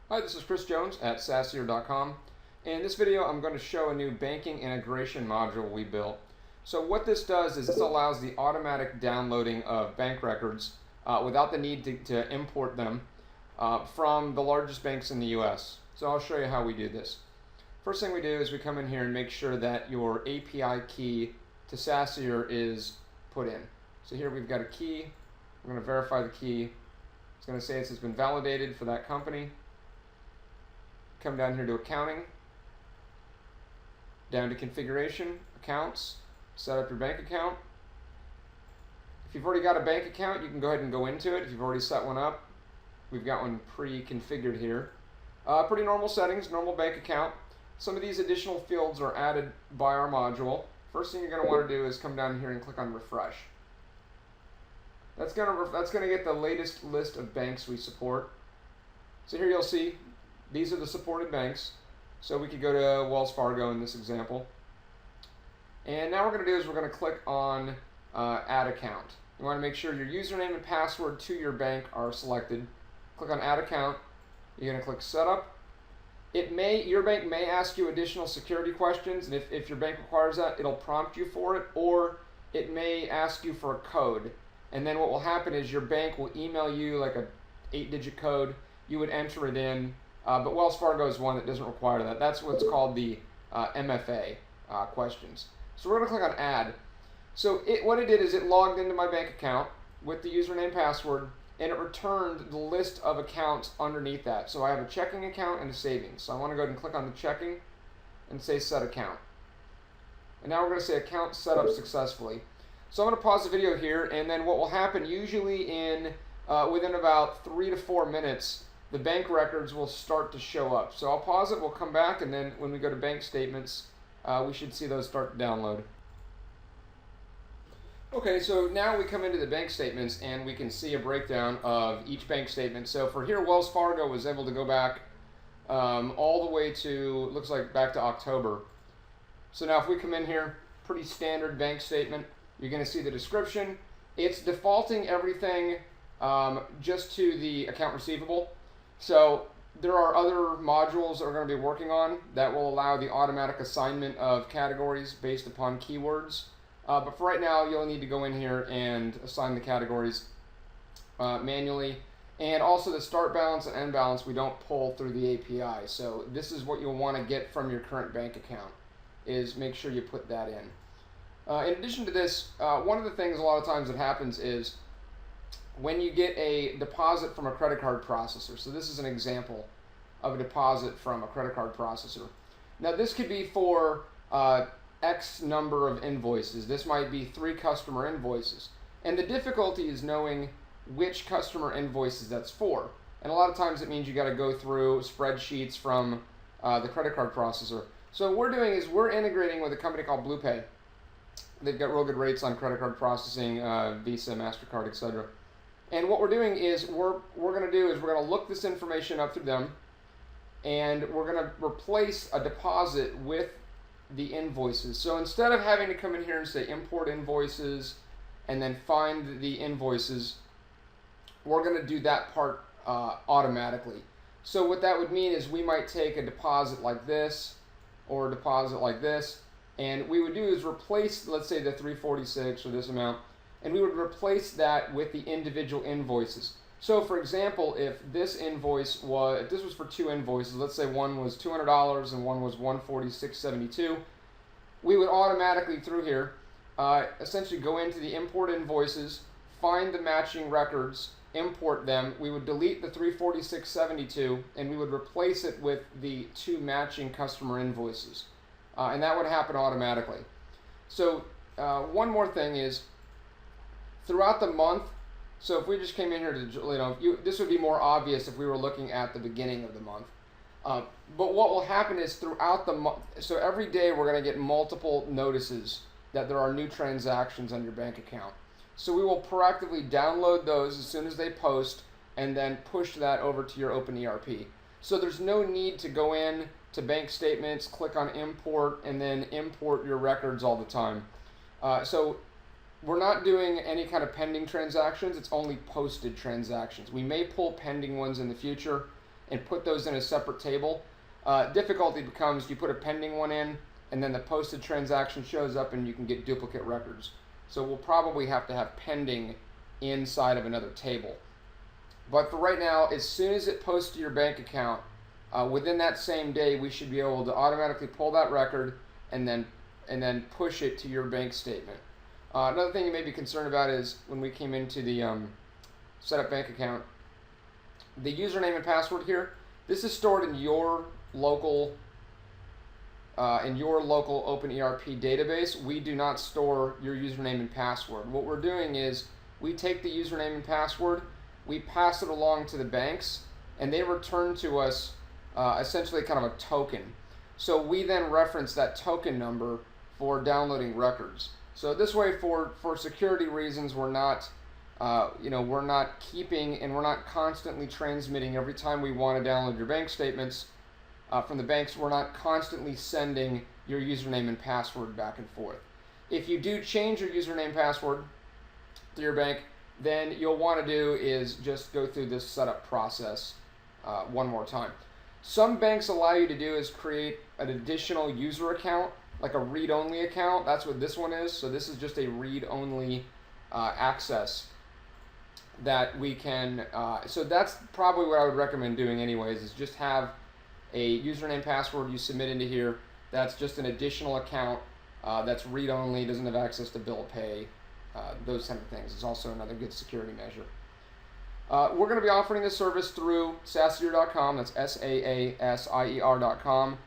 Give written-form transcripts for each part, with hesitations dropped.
Hi, this is Chris Jones at SaaSier.com. In this video, I'm going to show a new banking integration module we built. So what this does is this allows the automatic downloading of bank records without the need to import them from the largest banks in the US. So I'll show you how we do this. First thing we do is we come in here and make sure that your API key to SaaSier is put in. So here we've got a key. We're going to verify the key. It's going to say it's been validated for that company. Come down here to accounting, down to configuration, accounts, set up your bank account. If you've already got a bank account, you can go ahead and go into it. If you've already set one up, we've got one pre-configured here. Pretty normal settings, normal bank account. Some of these additional fields are added by our module. First thing you're going to want to do is come down here and click on refresh. That's going to get the latest list of banks we support. So here you'll see these are the supported banks. So we could go to Wells Fargo in this example. And now what we're going to do is we're going to click on Add Account. You want to make sure your username and password to your bank are selected. Click on Add Account. You're going to click Setup. Your bank may ask you additional security questions, and if your bank requires that, it'll prompt you for it, or it may ask you for a code. And then what will happen is your bank will email you like a 8-digit code. You would enter it in. But Wells Fargo is one that doesn't require that. That's what's called the MFA questions. So we're going to click on Add. So what it did is it logged into my bank account with the username and password, and it returned the list of accounts underneath that. So I have a checking account and a savings. So I want to go ahead and click on the checking and say Set Account. And now we're going to say Account Set Up Successfully. So I'm going to pause the video here, and then what will happen usually within about 3 to 4 minutes, the bank records will start to show up. So I'll pause it, we'll come back, and then when we go to bank statements, we should see those start to download. Okay, so now we come into the bank statements and we can see a breakdown of each bank statement. So for here, Wells Fargo was able to go back all the way to, looks like back to October. So now if we come in here, pretty standard bank statement, you're going to see the description. It's defaulting everything just to the account receivable. So there are other modules that we're going to be working on that will allow the automatic assignment of categories based upon keywords. But for right now, you'll need to go in here and assign the categories manually. And also the start balance and end balance, we don't pull through the API. So this is what you'll want to get from your current bank account, is make sure you put that in. In addition to this, one of the things a lot of times that happens is when you get a deposit from a credit card processor. So this is an example of a deposit from a credit card processor. Now this could be for X number of invoices. This might be 3 customer invoices. And the difficulty is knowing which customer invoices that's for. And a lot of times it means you got to go through spreadsheets from the credit card processor. So what we're doing is we're integrating with a company called BluePay. They've got real good rates on credit card processing, Visa, MasterCard, etc. And what we're doing is we're going to look this information up through them, and we're going to replace a deposit with the invoices. So instead of having to come in here and say import invoices and then find the invoices, we're going to do that part automatically. So what that would mean is we might take a deposit like this or a deposit like this, and we would do is replace, let's say, the 346 or this amount, and we would replace that with the individual invoices. So for example, if this was for 2 invoices, let's say one was $200 and one was $146.72, we would automatically through here essentially go into the import invoices, find the matching records, import them. We would delete the $346.72 and we would replace it with the 2 matching customer invoices. And that would happen automatically. So one more thing is, throughout the month, so if we just came in here to, this would be more obvious if we were looking at the beginning of the month. But what will happen is throughout the month, so every day we're going to get multiple notices that there are new transactions on your bank account. So we will proactively download those as soon as they post and then push that over to your Open ERP. So there's no need to go in to bank statements, click on import, and then import your records all the time. So we're not doing any kind of pending transactions. It's only posted transactions. We may pull pending ones in the future, and put those in a separate table. Difficulty becomes you put a pending one in, and then the posted transaction shows up and you can get duplicate records. So we'll probably have to have pending inside of another table. But for right now, as soon as it posts to your bank account, within that same day, we should be able to automatically pull that record and then push it to your bank statement. Another thing you may be concerned about is when we came into the setup bank account, the username and password here, this is stored in your local OpenERP database. We do not store your username and password. What we're doing is we take the username and password, we pass it along to the banks, and they return to us essentially kind of a token. So we then reference that token number for downloading records. So this way, for security reasons, we're not we're not keeping and we're not constantly transmitting every time we want to download your bank statements from the banks. We're not constantly sending your username and password back and forth. If you do change your username and password to your bank, then you'll want to do is just go through this setup process one more time. Some banks allow you to do is create an additional user account, like a read-only account. That's what this one is. So this is just a read-only access that we can, so that's probably what I would recommend doing anyways, is just have a username password you submit into here. That's just an additional account that's read-only, doesn't have access to bill pay, those kind of things. It's also another good security measure. We're going to be offering this service through SaaSier.com. That's SaaSier.com.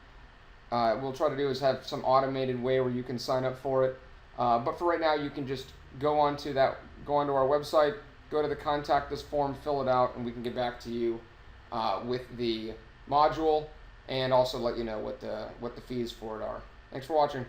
We'll try to do is have some automated way where you can sign up for it. But for right now, you can just go onto our website, go to the contact us form, fill it out, and we can get back to you with the module and also let you know what the fees for it are. Thanks for watching.